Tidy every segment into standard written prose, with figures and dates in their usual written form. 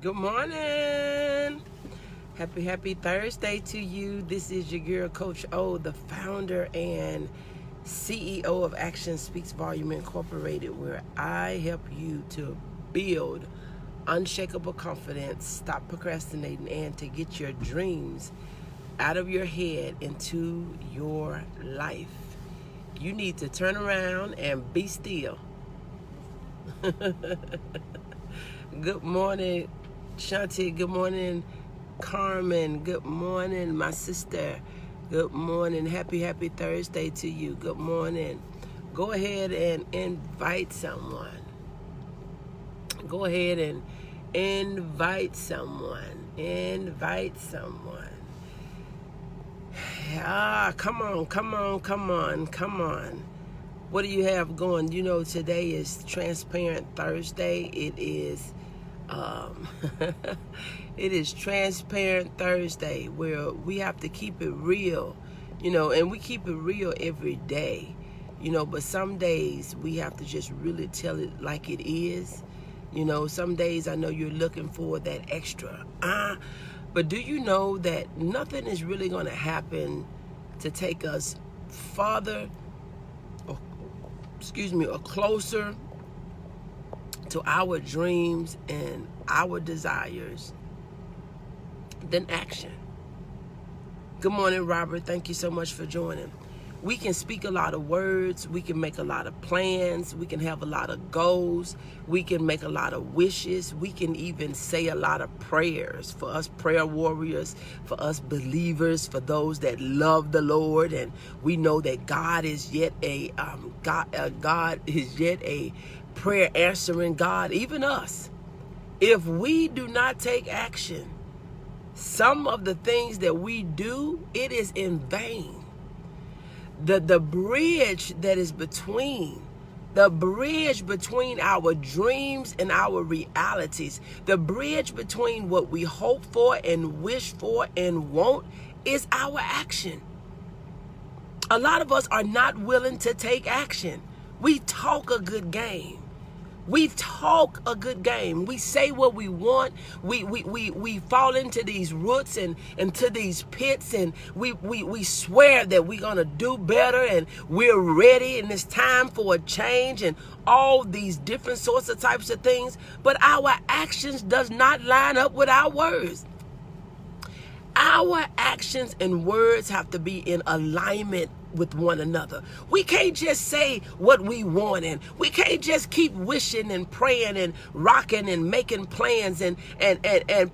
Good morning. Happy Thursday to you. This is your girl, Coach O, the founder and CEO of Action Speaks Volume Incorporated, where I help you to build unshakable confidence, stop procrastinating, and to get your dreams out of your head into your life. You need to turn around and be still. Good morning, Shanti. Good morning, Carmen. Good morning, my sister. Good morning. Happy Thursday to you. Good morning. Go ahead and invite someone. Go ahead and invite someone. Invite someone. Come on. What do you have going? You know, today is Transparent Thursday. It is it is Transparent Thursday, where we have to keep it real, you know, and we keep it real every day, you know, but some days we have to just really tell it like it is. You know, some days I know you're looking for that extra, but do you know that nothing is really going to happen to take us farther, or closer to our dreams and our desires than action? Good morning, Robert. Thank you so much for joining. We can speak a lot of words. We can make a lot of plans. We can have a lot of goals. We can make a lot of wishes. We can even say a lot of prayers for us prayer warriors, for us believers, for those that love the Lord. And we know that God is yet a prayer answering God, even us. If we do not take action, some of the things that we do, it is in vain. The bridge that is between our dreams and our realities, the bridge between what we hope for and wish for and want, is our action. A lot of us are not willing to take action. We talk a good game. We talk a good game. We say what we want. We fall into these roots and into these pits, and we swear that we're gonna do better and we're ready and it's time for a change and all these different sorts of types of things. But our actions does not line up with our words. Our actions and words have to be in alignment with one another. We can't just say what we want, and we can't just keep wishing and praying and rocking and making plans and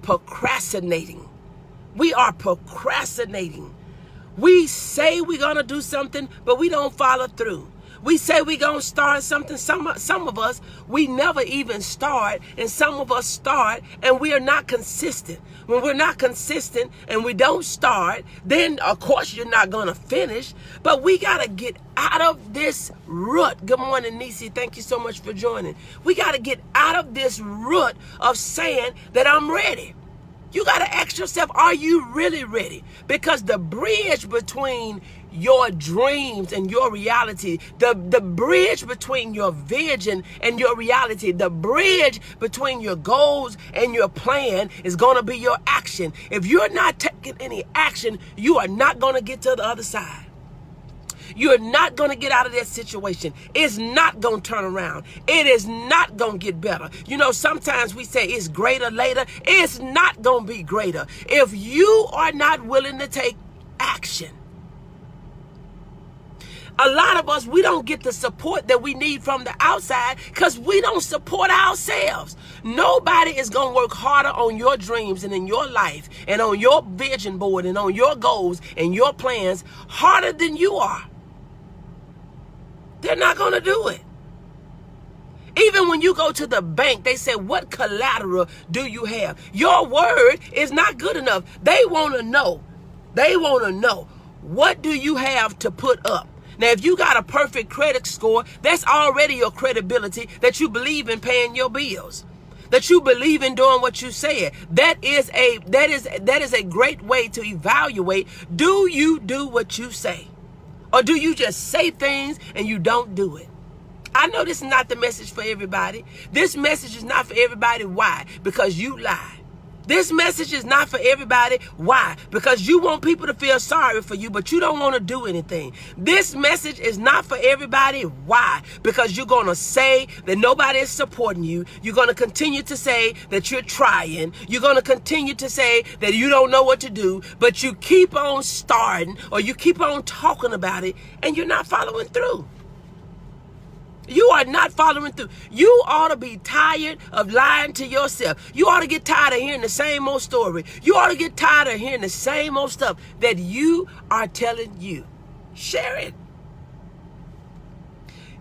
procrastinating. We are procrastinating. We say we're gonna do something, but we don't follow through. We say we're going to start something. Some of us, we never even start, and some of us start, and we are not consistent. When we're not consistent and we don't start, then, of course, you're not going to finish, but we got to get out of this rut. Good morning, Nisi. Thank you so much for joining. We got to get out of this rut of saying that I'm ready. You got to ask yourself, are you really ready? Because the bridge between your dreams and your reality, the bridge between your vision and your reality, the bridge between your goals and your plan is going to be your action. If you're not taking any action, you are not going to get to the other side. You're not going to get out of that situation. It's not going to turn around. It is not going to get better. You know, sometimes we say it's greater later. It's not going to be greater if you are not willing to take action. A lot of us, we don't get the support that we need from the outside because we don't support ourselves. Nobody is going to work harder on your dreams and in your life and on your vision board and on your goals and your plans harder than you are. They're not going to do it. Even when you go to the bank, they say, what collateral do you have? Your word is not good enough. They want to know. What do you have to put up? Now, if you got a perfect credit score, that's already your credibility that you believe in paying your bills, that you believe in doing what you said. That is a great way to evaluate. Do you do what you say? Or do you just say things and you don't do it? I know this is not the message for everybody. This message is not for everybody. Why? Because you lie. This message is not for everybody. Why? Because you want people to feel sorry for you, but you don't want to do anything. This message is not for everybody. Why? Because you're going to say that nobody is supporting you. You're going to continue to say that you're trying. You're going to continue to say that you don't know what to do, but you keep on starting or you keep on talking about it and you're not following through. You are not following through. You ought to be tired of lying to yourself. You ought to get tired of hearing the same old story. You ought to get tired of hearing the same old stuff that you are telling you. Share it.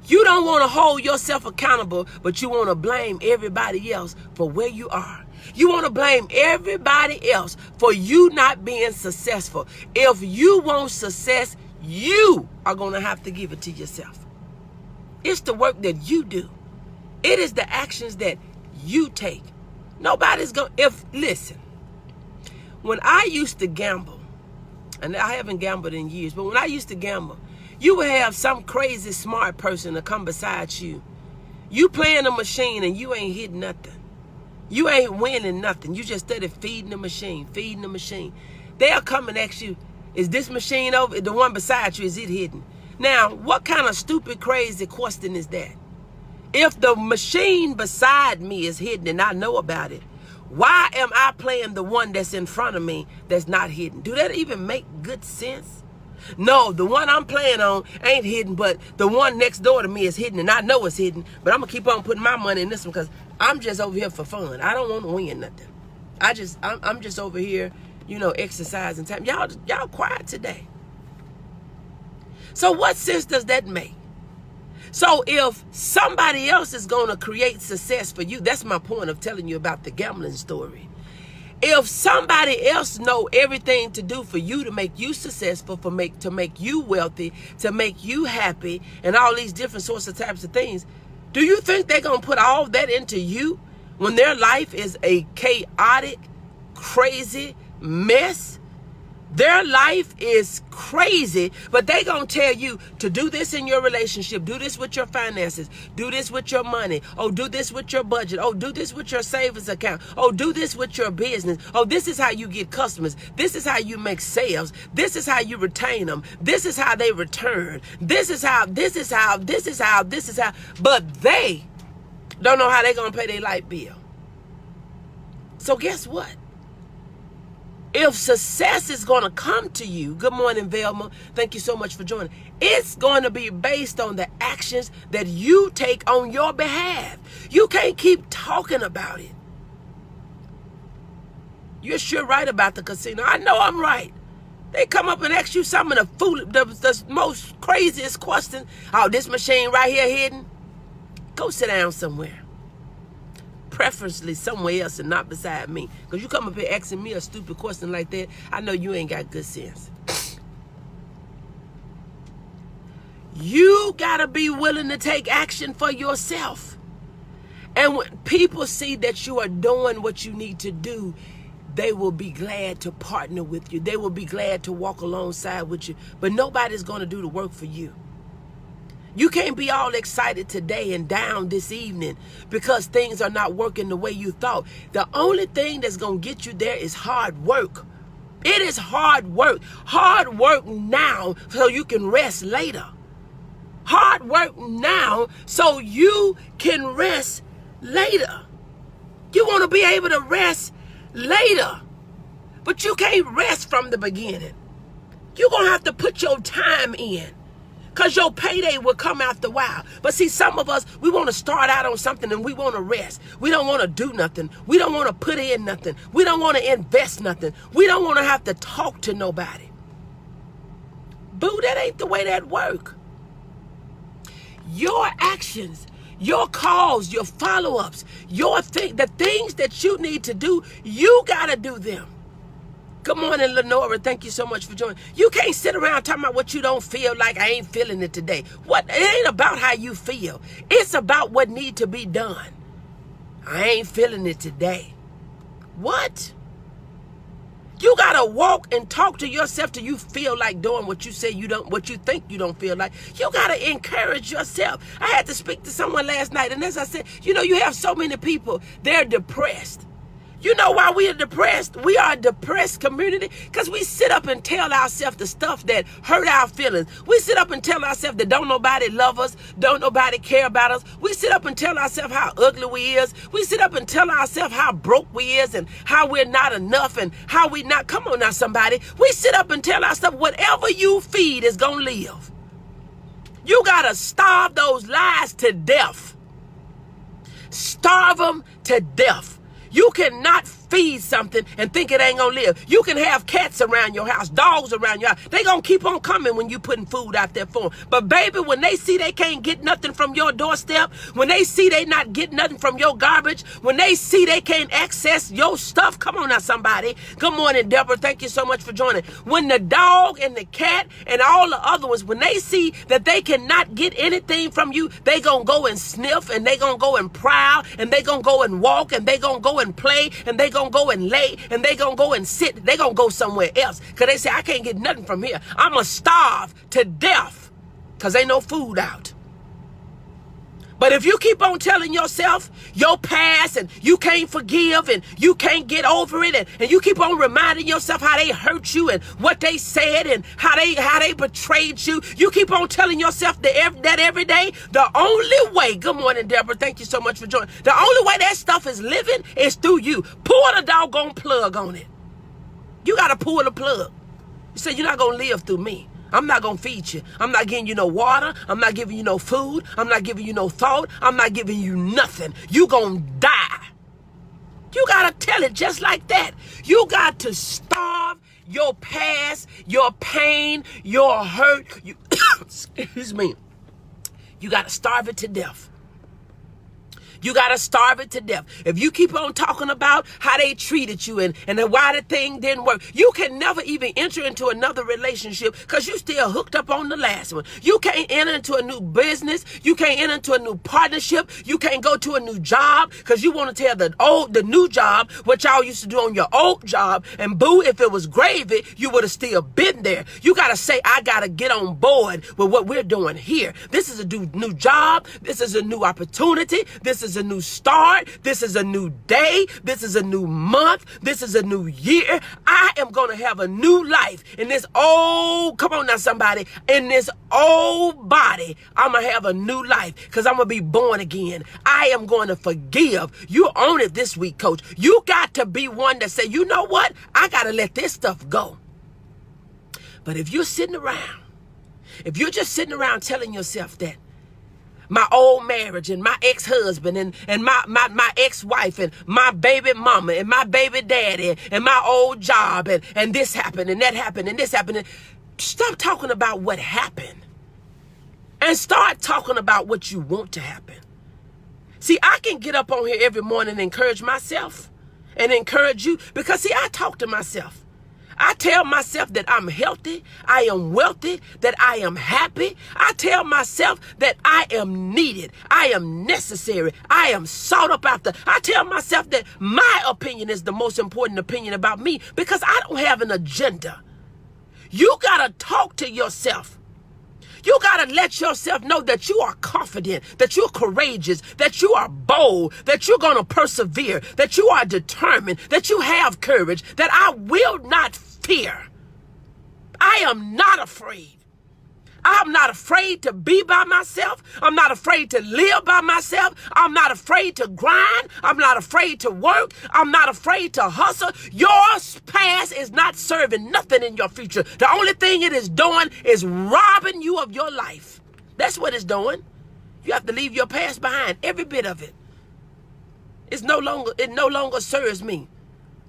You don't want to hold yourself accountable, but you want to blame everybody else for where you are. You want to blame everybody else for you not being successful. If you want success, you are going to have to give it to yourself. It's the work that you do. It is the actions that you take. Nobody's going to, listen, when I used to gamble, and I haven't gambled in years, but when I used to gamble, you would have some crazy smart person to come beside you. You playing a machine and you ain't hitting nothing. You ain't winning nothing. You just started feeding the machine, feeding the machine. They'll come and ask you, is this machine over? The one beside you, is it hidden? Now, what kind of stupid, crazy question is that? If the machine beside me is hidden and I know about it, why am I playing the one that's in front of me that's not hidden? Do that even make good sense? No, the one I'm playing on ain't hidden, but the one next door to me is hidden, and I know it's hidden, but I'm going to keep on putting my money in this one because I'm just over here for fun. I don't want to win nothing. I'm just over here, exercising time. Y'all quiet today. So what sense does that make? So if somebody else is going to create success for you, that's my point of telling you about the gambling story. If somebody else know everything to do for you to make you successful, to make you wealthy, to make you happy, and all these different sorts of types of things, do you think they're going to put all that into you when their life is a chaotic, crazy mess? Their life is crazy, but they gonna tell you to do this in your relationship, do this with your finances, do this with your money, oh, do this with your budget, oh, do this with your savings account, oh, do this with your business, oh, this is how you get customers, this is how you make sales, this is how you retain them, this is how they return, this is how, but they don't know how they gonna pay their light bill. So guess what? If success is going to come to you, good morning, Velma. Thank you so much for joining. It's going to be based on the actions that you take on your behalf. You can't keep talking about it. You're sure right about the casino. I know I'm right. They come up and ask you some of the most craziest questions. Oh, this machine right here hidden? Go sit down somewhere. Preferably somewhere else and not beside me. Because you come up here asking me a stupid question like that, I know you ain't got good sense. You got to be willing to take action for yourself. And when people see that you are doing what you need to do, they will be glad to partner with you. They will be glad to walk alongside with you. But nobody's going to do the work for you. You can't be all excited today and down this evening because things are not working the way you thought. The only thing that's going to get you there is hard work. It is hard work. Hard work now so you can rest later. Hard work now so you can rest later. You want to be able to rest later, but you can't rest from the beginning. You're going to have to put your time in. Because your payday will come after a while. But see, some of us, we want to start out on something and we want to rest. We don't want to do nothing. We don't want to put in nothing. We don't want to invest nothing. We don't want to have to talk to nobody. Boo, that ain't the way that work. Your actions, your calls, your follow-ups, the things that you need to do, you got to do them. Good morning, Lenora. Thank you so much for joining. You can't sit around talking about what you don't feel like. I ain't feeling it today. What? It ain't about how you feel. It's about what need to be done. I ain't feeling it today. What? You gotta walk and talk to yourself till you feel like doing what you say you don't, what you think you don't feel like. You gotta encourage yourself. I had to speak to someone last night, and as I said, you have so many people, they're depressed. You know why we are depressed? We are a depressed community because we sit up and tell ourselves the stuff that hurt our feelings. We sit up and tell ourselves that don't nobody love us, don't nobody care about us. We sit up and tell ourselves how ugly we is. We sit up and tell ourselves how broke we is and how we're not enough and how we not. Come on now, somebody. We sit up and tell ourselves whatever you feed is going to live. You got to starve those lies to death. Starve them to death. You cannot feed something and think it ain't gonna live. You can have cats around your house, dogs around your house. They gonna keep on coming when you putting food out there for them. But baby, when they see they can't get nothing from your doorstep, when they see they not getting nothing from your garbage, when they see they can't access your stuff, come on now, somebody. Good morning, Deborah. Thank you so much for joining. When the dog and the cat and all the other ones, when they see that they cannot get anything from you, they gonna go and sniff and they gonna go and prowl and they gonna go and walk and they gonna go and play and they gonna go and lay and they gonna go and sit. They gonna go somewhere else because they say, I can't get nothing from here. I'm gonna starve to death because ain't no food out. But if you keep on telling yourself your past and you can't forgive and you can't get over it and you keep on reminding yourself how they hurt you and what they said and how they betrayed you, you keep on telling yourself that every day, the only way, good morning, Deborah, thank you so much for joining, the only way that stuff is living is through you. Pull the doggone plug on it. You got to pull the plug. You say, you're not going to live through me. I'm not going to feed you. I'm not giving you no water. I'm not giving you no food. I'm not giving you no thought. I'm not giving you nothing. You going to die. You got to tell it just like that. You got to starve your past, your pain, your hurt. Excuse me. You got to starve it to death. You got to starve it to death. If you keep on talking about how they treated you and why the thing didn't work, you can never even enter into another relationship because you still hooked up on the last one. You can't enter into a new business. You can't enter into a new partnership. You can't go to a new job because you want to tell the new job what y'all used to do on your old job. And boo, if it was gravy, you would have still been there. You got to say, I got to get on board with what we're doing here. This is a new job. This is a new opportunity. This is a new start. This is a new day. This is a new month. This is a new year. I am going to have a new life in this old, come on now somebody, in this old body. I'm going to have a new life because I'm going to be born again. I am going to forgive. You own it this week, coach. You got to be one that say, you know what? I got to let this stuff go. But if you're sitting around, if you're just sitting around telling yourself that my old marriage and my ex-husband and my ex-wife and my baby mama and my baby daddy and my old job and this happened and that happened and this happened. Stop talking about what happened and start talking about what you want to happen. See, I can get up on here every morning and encourage myself and encourage you because, see, I talk to myself. I tell myself that I'm healthy, I am wealthy, that I am happy. I tell myself that I am needed, I am necessary, I am sought up after. I tell myself that my opinion is the most important opinion about me because I don't have an agenda. You got to talk to yourself. You got to let yourself know that you are confident, that you're courageous, that you are bold, that you're going to persevere, that you are determined, that you have courage, that I will not fear. I am not afraid. I'm not afraid to be by myself. I'm not afraid to live by myself. I'm not afraid to grind. I'm not afraid to work. I'm not afraid to hustle. Your past is not serving nothing in your future. The only thing it is doing is robbing you of your life. That's what it's doing. You have to leave your past behind, every bit of it. It no longer serves me.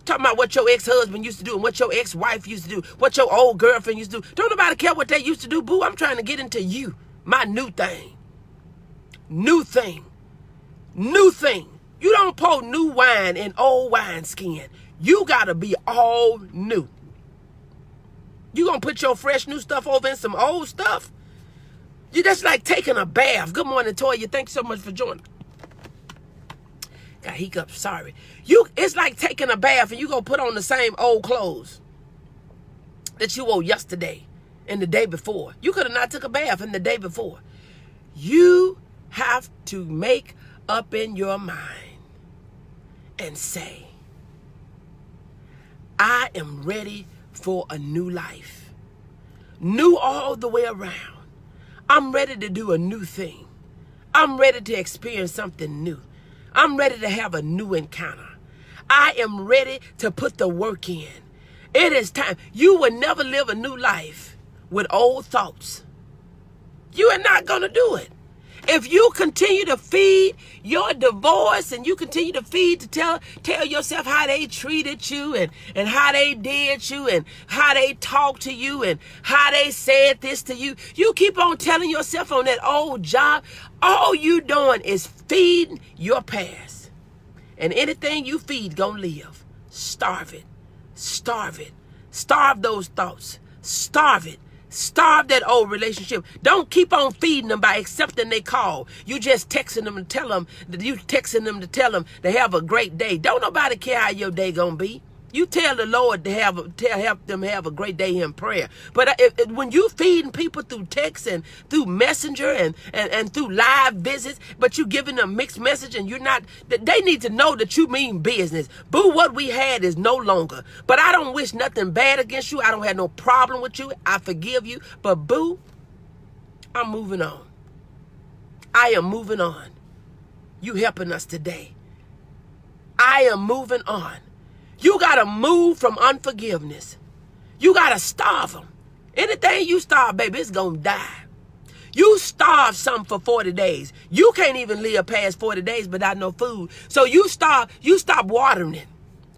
Talking about what your ex-husband used to do and what your ex-wife used to do, what your old girlfriend used to do. Don't nobody care what they used to do, boo. I'm trying to get into you, my new thing. New thing. New thing. You don't pour new wine in old wineskin. You got to be all new. You going to put your fresh new stuff over in some old stuff? You just like taking a bath. Good morning, Toya. Thanks so much for joining. Got hiccups, sorry. It's like taking a bath and you gonna put on the same old clothes that you wore yesterday and the day before. You could have not took a bath in the day before. You have to make up in your mind and say, I am ready for a new life. New all the way around. I'm ready to do a new thing. I'm ready to experience something new. I'm ready to have a new encounter. I am ready to put the work in. It is time. You will never live a new life with old thoughts. You are not going to do it. If you continue to feed your divorce and you continue to feed to tell yourself how they treated you and how they did you and how they talked to you and how they said this to you, you keep on telling yourself on that old job, all you doing is feeding your past. And anything you feed gonna live. Starve it. Starve it. Starve those thoughts. Starve it. Starve that old relationship. Don't keep on feeding them by accepting their call. You just texting them to tell them to have a great day. Don't nobody care how your day gonna be. You tell the Lord to help them have a great day in prayer. But when you feeding people through text and through messenger and through live visits, but you giving them mixed message and you're not, they need to know that you mean business. Boo, what we had is no longer. But I don't wish nothing bad against you. I don't have no problem with you. I forgive you. But boo, I'm moving on. I am moving on. You helping us today. I am moving on. You got to move from unforgiveness. You got to starve them. Anything you starve, baby, it's going to die. You starve something for 40 days. You can't even live past 40 days without no food. So you stop watering it.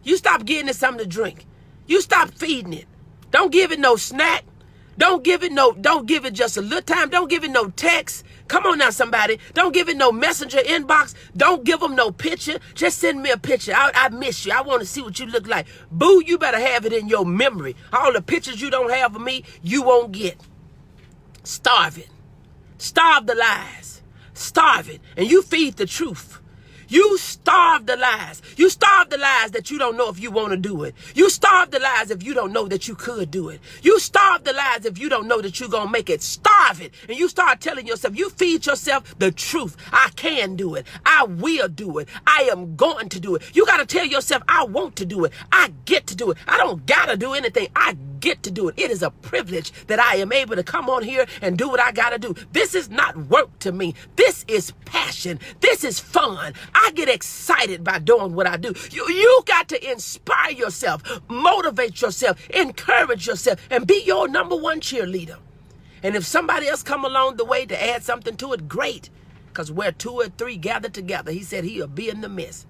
You stop getting it something to drink. You stop feeding it. Don't give it no snack. Don't give it just a little time. Don't give it no text. Come on now, somebody. Don't give it no messenger inbox. Don't give them no picture. Just send me a picture. I miss you. I want to see what you look like. Boo, you better have it in your memory. All the pictures you don't have of me, you won't get. Starve it. Starve the lies. Starve it. And you feed the truth. You starve the lies. You starve the lies that you don't know if you want to do it. You starve the lies if you don't know that you could do it. You starve the lies if you don't know that you're going to make it. Starve it. And you start telling yourself, you feed yourself the truth. I can do it. I will do it. I am going to do it. You got to tell yourself, I want to do it. I get to do it. I don't got to do anything. I get to do it. It is a privilege that I am able to come on here and do what I got to do. This is not work to me. This is passion. This is fun. I get excited by doing what I do. You got to inspire yourself, motivate yourself, encourage yourself, and be your number one cheerleader. And if somebody else come along the way to add something to it, great. Because where 2 or 3 gather together, he said he'll be in the midst.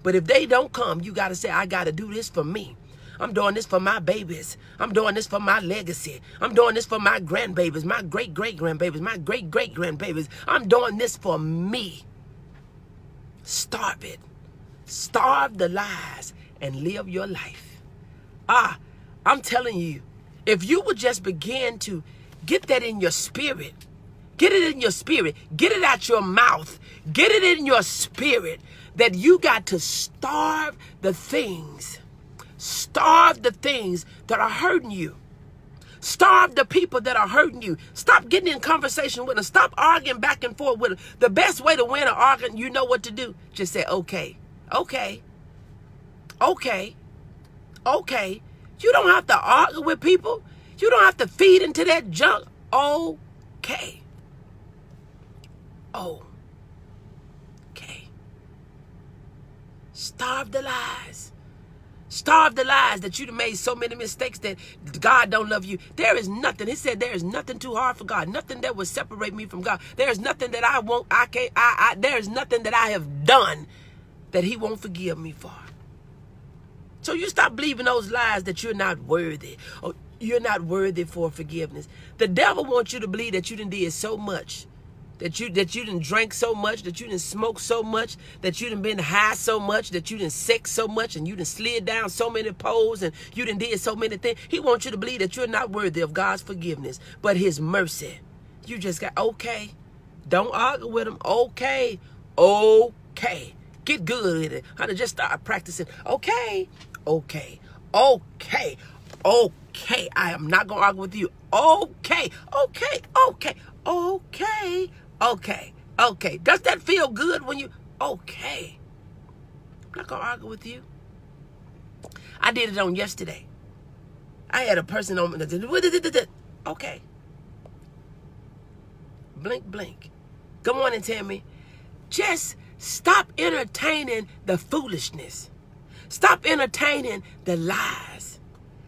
But if they don't come, you got to say, I got to do this for me. I'm doing this for my babies. I'm doing this for my legacy. I'm doing this for my grandbabies, my great-great-grandbabies, my great-great-grandbabies. I'm doing this for me. Starve it. Starve the lies and live your life. I'm telling you, if you would just begin to get that in your spirit, get it in your spirit, get it out your mouth, get it in your spirit, that you got to starve the things. Starve the things that are hurting you. Starve the people that are hurting you. Stop getting in conversation with them. Stop arguing back and forth with them. The best way to win an argument, you know what to do. Just say, okay, okay, okay, okay. You don't have to argue with people. You don't have to feed into that junk. Okay. Okay. Starve the lies. Starve the lies that you've made so many mistakes that God don't love you. There is nothing. He said there is nothing too hard for God. Nothing that will separate me from God. There is nothing that I won't, there is nothing that I have done that he won't forgive me for. So you stop believing those lies that you're not worthy or you're not worthy for forgiveness. The devil wants you to believe that you done did so much. That you done drank so much, that you done smoked so much, that you done been high so much, that you done sex so much, and you done slid down so many poles, and you done did so many things. He wants you to believe that you're not worthy of God's forgiveness, but his mercy. You just got, okay. Don't argue with him. Okay. Okay. Get good at it. Honey, just start practicing. Okay. Okay. Okay. Okay. I am not going to argue with you. Okay. Okay. Okay. Okay. Okay. Okay. Does that feel good when you, okay. I'm not going to argue with you. I did it on yesterday. I had a person on okay. Blink, blink. Good morning, Tammy. Just stop entertaining the foolishness. Stop entertaining the lies.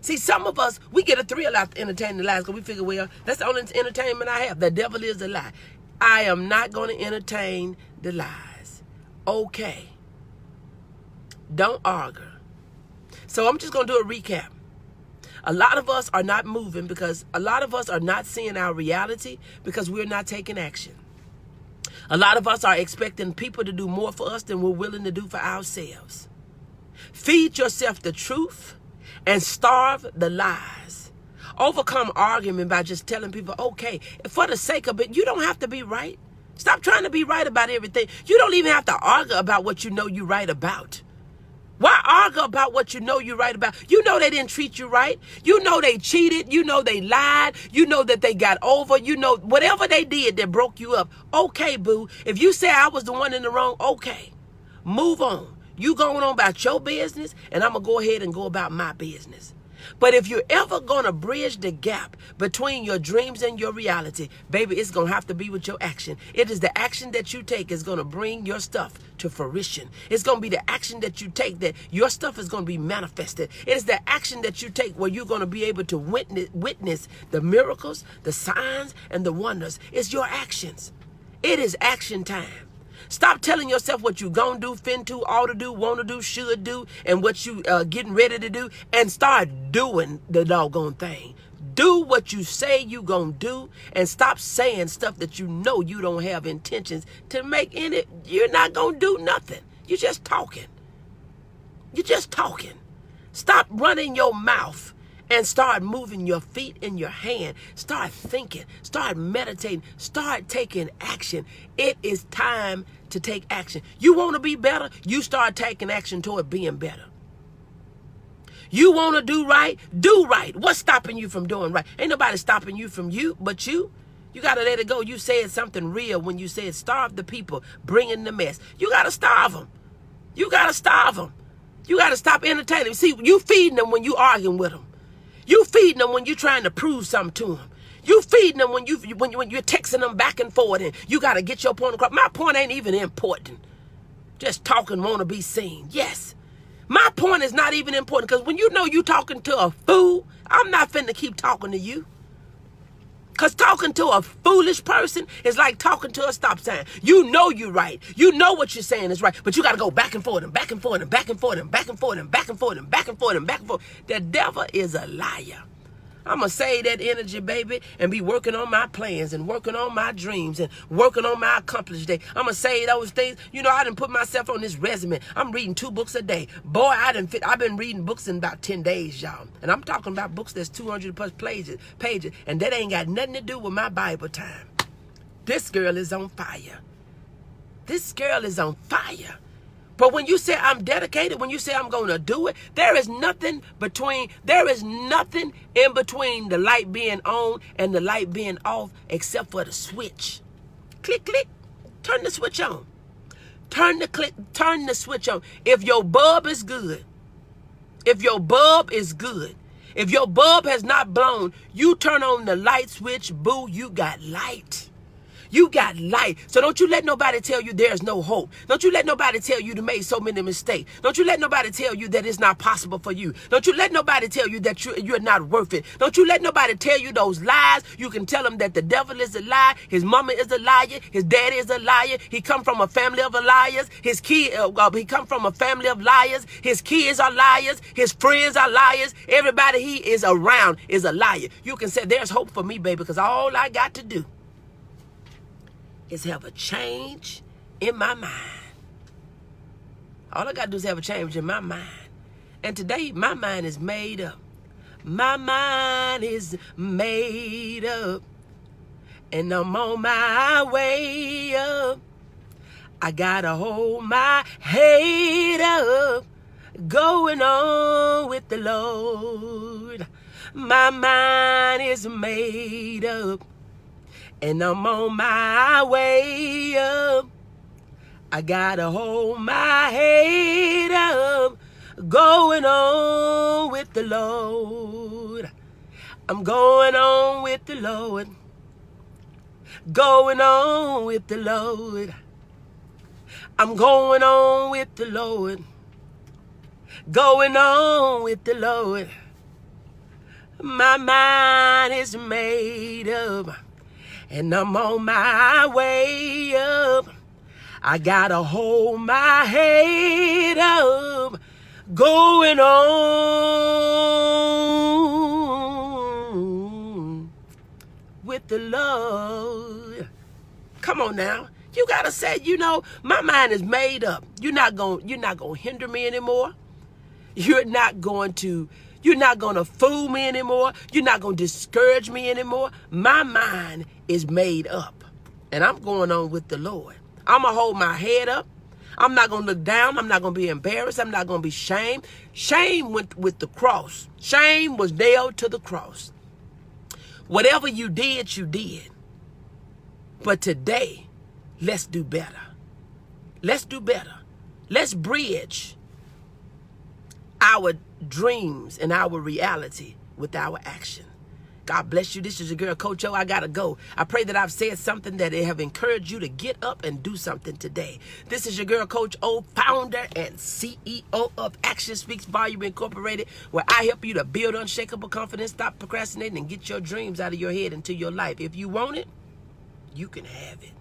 See, some of us, we get a thrill out of entertaining the lies because we figure, well, that's the only entertainment I have. The devil is a lie. I am not going to entertain the lies. Okay. Don't argue. So I'm just going to do a recap. A lot of us are not moving because a lot of us are not seeing our reality because we're not taking action. A lot of us are expecting people to do more for us than we're willing to do for ourselves. Feed yourself the truth and starve the lies. Overcome argument by just telling people, okay, for the sake of it, you don't have to be right. Stop trying to be right about everything. You don't even have to argue about what you know you're right about. Why argue about what you know you're right about? You know they didn't treat you right. You know they cheated. You know they lied. You know that they got over. You know whatever they did that broke you up. Okay, boo. If you say I was the one in the wrong, okay. Move on. You going on about your business, and I'm going to go ahead and go about my business. But if you're ever going to bridge the gap between your dreams and your reality, baby, it's going to have to be with your action. It is the action that you take is going to bring your stuff to fruition. It's going to be the action that you take that your stuff is going to be manifested. It is the action that you take where you're going to be able to witness the miracles, the signs, and the wonders. It's your actions. It is action time. Stop telling yourself what you gonna do, fin to, ought to do, want to do, should do, and what you getting ready to do, and start doing the doggone thing. Do what you say you gonna do, and stop saying stuff that you know you don't have intentions to make in it. You're not gonna do nothing. You're just talking. You're just talking. Stop running your mouth and start moving your feet and your hand. Start thinking. Start meditating. Start taking action. It is time to take action. You want to be better? You start taking action toward being better. You want to do right? Do right. What's stopping you from doing right? Ain't nobody stopping you from you but you. You got to let it go. You said something real when you said starve the people, bring in the mess. You got to starve them. You got to starve them. You got to stop entertaining them. See, you feeding them when you arguing with them. You feeding them when you're trying to prove something to them. You feeding them when you're texting them back and forth and you got to get your point across. My point ain't even important. Just talking want to be seen. Yes. My point is not even important because when you know you talking to a fool, I'm not finna keep talking to you. Because talking to a foolish person is like talking to a stop sign. You know you're right. You know what you're saying is right. But you got to go back and forth and back and forth and back and forth and back and forth and back and forth and back and forth and back and forth. The devil is a liar. I'm going to save that energy, baby, and be working on my plans and working on my dreams and working on my accomplishment. I'm going to say those things. You know, I done put myself on this resume. I'm reading 2 books a day. Boy, I've been reading books in about 10 days, y'all. And I'm talking about books that's 200 plus pages, and that ain't got nothing to do with my Bible time. This girl is on fire. This girl is on fire. But when you say I'm dedicated, when you say I'm going to do it, there is nothing in between the light being on and the light being off except for the switch. Click, click, turn the switch on. Turn the switch on. If your bulb is good, if your bulb has not blown, you turn on the light switch, boo, you got light. You got light. So don't you let nobody tell you there's no hope. Don't you let nobody tell you to make so many mistakes. Don't you let nobody tell you that it's not possible for you. Don't you let nobody tell you that you're not worth it. Don't you let nobody tell you those lies. You can tell them that the devil is a lie. His mama is a liar. His daddy is a liar. He come from a family of liars. He come from a family of liars. His kids are liars. His friends are liars. Everybody he is around is a liar. You can say there's hope for me, baby, because all I got to do is have a change in my mind. All I got to do is have a change in my mind. And today, my mind is made up. My mind is made up. And I'm on my way up. I got to hold my head up. Going on with the Lord. My mind is made up. And I'm on my way up. I gotta hold my head up. going on with the Lord. I'm going on with the Lord. Going on with the Lord. I'm going on with the Lord. Going on with the Lord. My mind is made up, and I'm on my way up. I gotta hold my head up, going on with the Lord. Come on now. You gotta say, my mind is made up. You're not gonna hinder me anymore. You're not going to fool me anymore. You're not going to discourage me anymore. My mind is made up, and I'm going on with the Lord. I'm going to hold my head up. I'm not going to look down. I'm not going to be embarrassed. I'm not going to be shamed. Shame went with the cross. Shame was nailed to the cross. Whatever you did, you did. But today, let's do better. Let's do better. Let's bridge our dreams and our reality with our action. God bless you. This is your girl, Coach O. I got to go. I pray that I've said something that have encouraged you to get up and do something today. This is your girl, Coach O, founder and CEO of Action Speaks Volume Incorporated, where I help you to build unshakable confidence, stop procrastinating, and get your dreams out of your head into your life. If you want it, you can have it.